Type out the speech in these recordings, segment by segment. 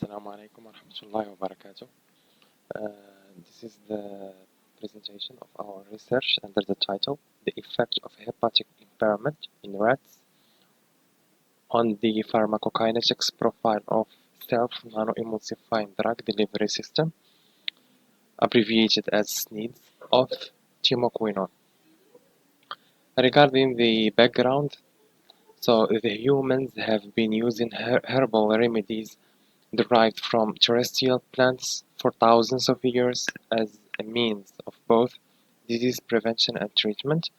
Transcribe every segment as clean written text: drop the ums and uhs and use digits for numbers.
Assalamu alaikum wa rahmatullahi wa barakatuh. This is the presentation of our research under the title The Effect of Hepatic Impairment in Rats on the Pharmacokinetics Profile of Self-Nano-Emulsifying Drug Delivery System, abbreviated as SNEDS, of Thymoquinone. Regarding the background, so the humans have been using herbal remedies derived from terrestrial plants for thousands of years as a means of both disease prevention and treatment,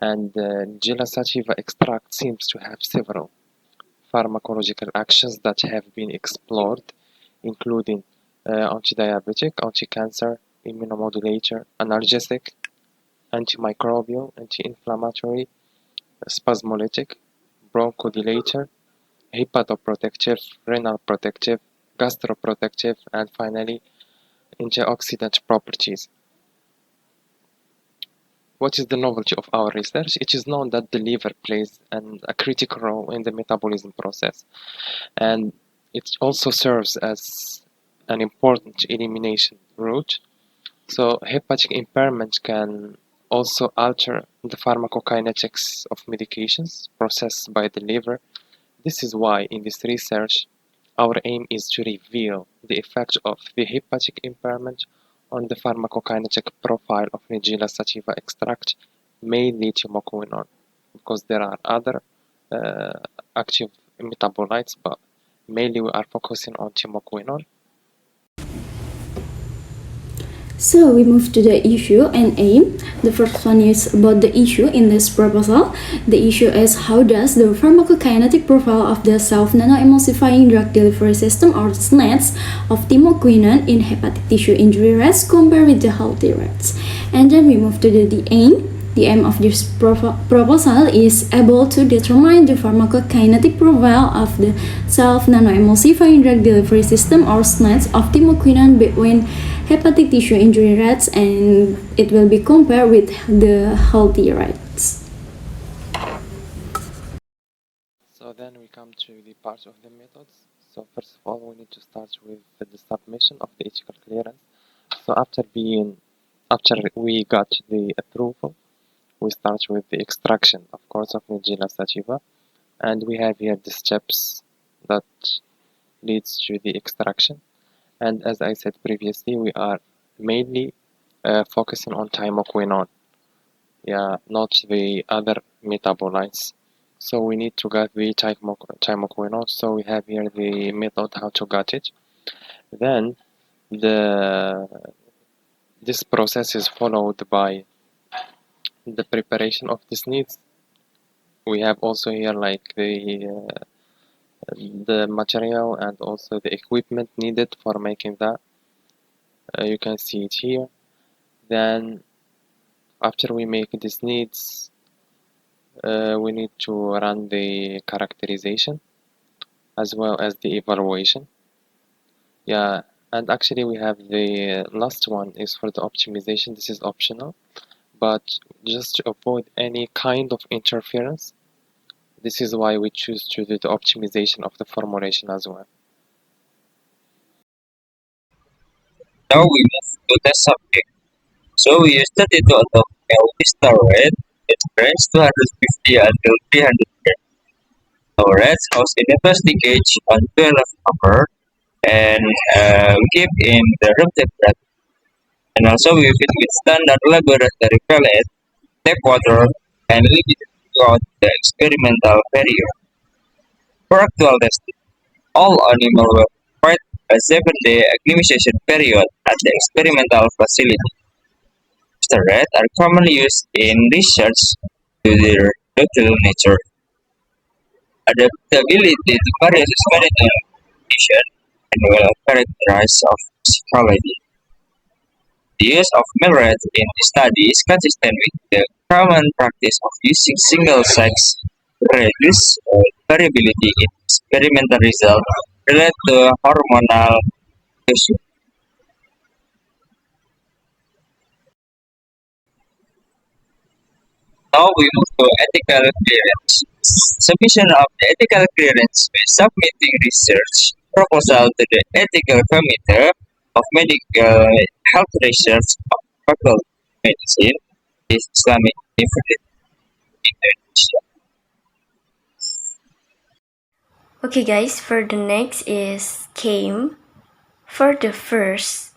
and Nigella sativa extract seems to have several pharmacological actions that have been explored, including antidiabetic, anti-cancer, immunomodulator, analgesic, antimicrobial, anti-inflammatory, spasmolytic, bronchodilator, hepatoprotective, renal protective, gastroprotective, and finally antioxidant properties. What is the novelty of our research? It is known that the liver plays a critical role in the metabolism process, and it also serves as an important elimination route. So hepatic impairment can also alter the pharmacokinetics of medications processed by the liver. This is why in this research our aim is to reveal the effect of the hepatic impairment on the pharmacokinetic profile of Nigella sativa extract, mainly Thymoquinone, because there are other active metabolites, but mainly we are focusing on Thymoquinone. So we move to the issue and aim. The first one is about the issue in this proposal. The issue is how does the pharmacokinetic profile of the self-nano-emulsifying drug delivery system or SNEDS of Thymoquinone in hepatic tissue injury rats compare with the healthy rats. And then we move to the aim. The aim of this proposal is able to determine the pharmacokinetic profile of the self-nano-emulsifying drug delivery system or SNEDS of Thymoquinone between hepatic tissue injury rats, and it will be compared with the healthy rats. So then we come to the part of the methods. So first of all, we need to start with the submission of the ethical clearance. So after we got the approval, we start with the extraction, of course, of Nigella sativa, and we have here the steps that leads to the extraction. And as I said previously, we are mainly focusing on Thymoquinone, not the other metabolites. So we need to get the Thymoquinone. So we have here the method how to get it. Then this process is followed by the preparation of the SNEDs. We have also here like the material and also the equipment needed for making that. You can see it here. Then after we make the SNEDs, we need to run the characterization as well as the evaluation. And actually we have the last one is for the optimization. This is optional, but just to avoid any kind of interference, this is why we choose to do the optimization of the formulation as well. Now we move to the subject. So we studied to adopt healthy star rate at range 250 until 300 grams. Our rats housed in a plastic cage on 12 upper and we keep in the room temperature. And also we feed with standard laboratory pellet, tap water, and leave it throughout the experimental period. For actual testing, all animals were required a 7-day acclimatization period at the experimental facility. The rats are commonly used in research due to their ductile nature. Adaptability to various experimental conditions and well characterized of psychology. The use of male rats in the study is consistent with the common practice of using single-sex to reduce variability in experimental results related to hormonal issues. Now we move to ethical clearance. Submission of the ethical clearance by submitting research proposal to the ethical committee of medical health research of faculty of medicine is Islamic University in Indonesia. Okay guys, for the next is came. For the first,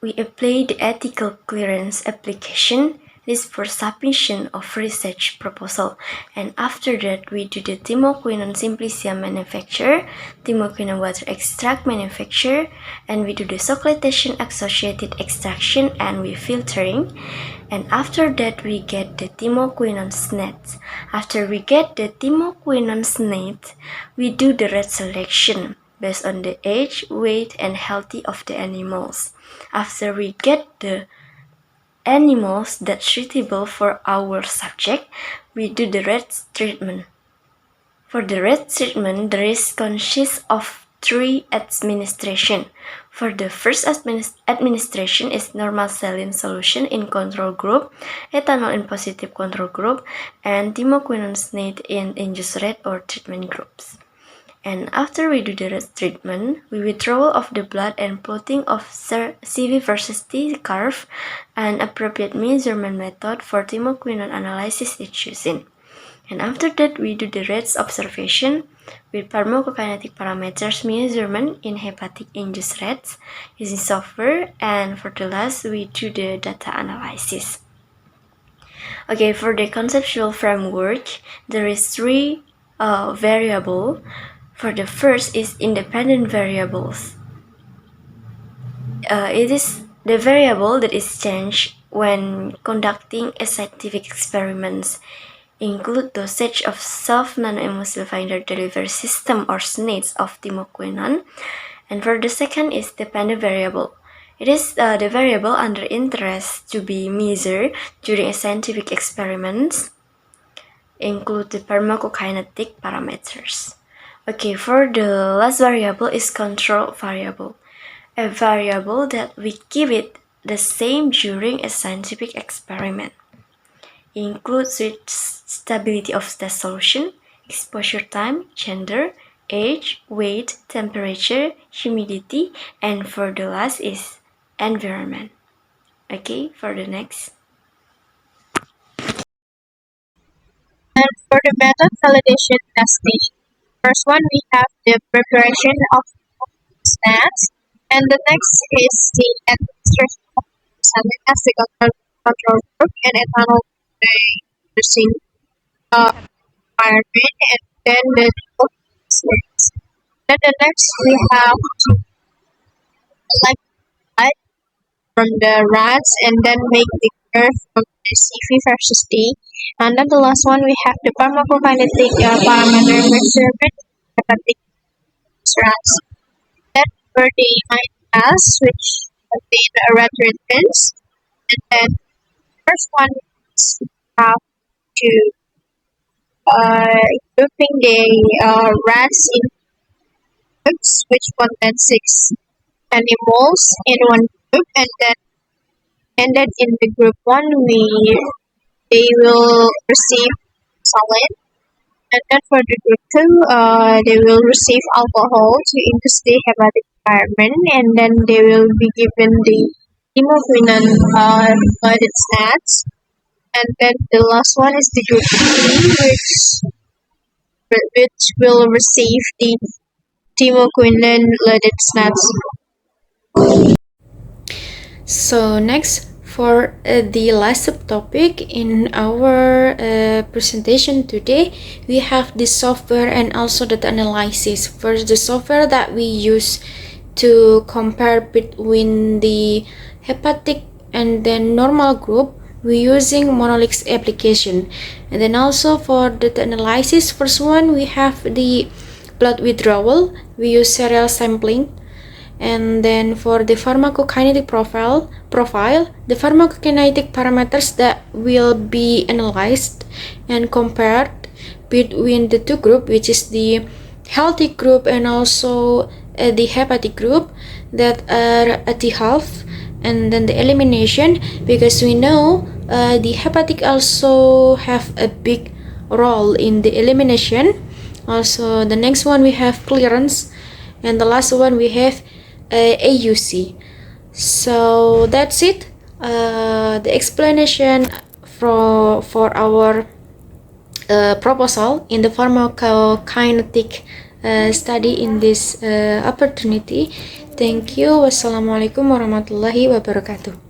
we apply the ethical clearance application. This for submission of research proposal. And after that, we do the Thymoquinone simplicia manufacture, Thymoquinone water extract manufacture, and we do the socketation associated extraction and we filtering. And after that, we get the Thymoquinone SNET. After we get the Thymoquinone SNET, we do the rat selection based on the age, weight, and healthy of the animals. After we get the animals that's suitable for our subject, we do the rat treatment. For the rat treatment, there is consists of 3 administration. For the first administration is normal saline solution in control group, ethanol in positive control group, and Thymoquinone SNET in induced rat or treatment groups. And after we do the rat treatment, we withdrawal of the blood and plotting of CV versus T curve and appropriate measurement method for Thymoquinone analysis is chosen. And after that, we do the rats observation with pharmacokinetic parameters measurement in hepatic induced rats using software. And for the last, we do the data analysis. Okay, for the conceptual framework, there is 3 variables. For the first is independent variables. It is the variable that is changed when conducting a scientific experiments. Include dosage of soft nanoemulsifier delivery system or SNADs of Thymoquinone. And for the second is dependent variable. It is the variable under interest to be measured during a scientific experiments. Include the pharmacokinetic parameters. Okay, for the last variable is control variable, a variable that we keep it the same during a scientific experiment. Includes stability of the solution, exposure time, gender, age, weight, temperature, humidity, and for the last is environment. Okay, for the next. And for the method validation testing, first one we have the preparation of snacks, and the next is the administration of saline as the control group and ethanol using environment, and then the snacks. Then the next we have to select blood from the rats and then make the curve from the CV versus T. And then the last one we have the pharmacokinetic parameter measurement hepatic rats. Then for the nine tasks which contain rat treatments. And then first one is have to grouping the rats in groups which contain 6 animals in one group, and then in the group 1 they will receive saline, and then for the group 2 they will receive alcohol to induce the hepatic environment, and then they will be given the Thymoquinone blooded snacks, and then the last one is the group 3 which will receive the Thymoquinone blooded snacks. So next, for the last subtopic in our presentation today, we have the software and also data analysis. First, the software that we use to compare between the hepatic and then normal group, we're using Monolix application. And then also for data analysis, first one we have the blood withdrawal, we use serial sampling. And then for the pharmacokinetic profile, the pharmacokinetic parameters that will be analyzed and compared between the two groups, which is the healthy group and also the hepatic group, that are at the half. And then the elimination, because we know the hepatic also have a big role in the elimination. Also the next one we have clearance, and the last one we have AUC. So that's it. The explanation for our proposal in the pharmacokinetic study in this opportunity. Thank you. Wassalamualaikum warahmatullahi wabarakatuh.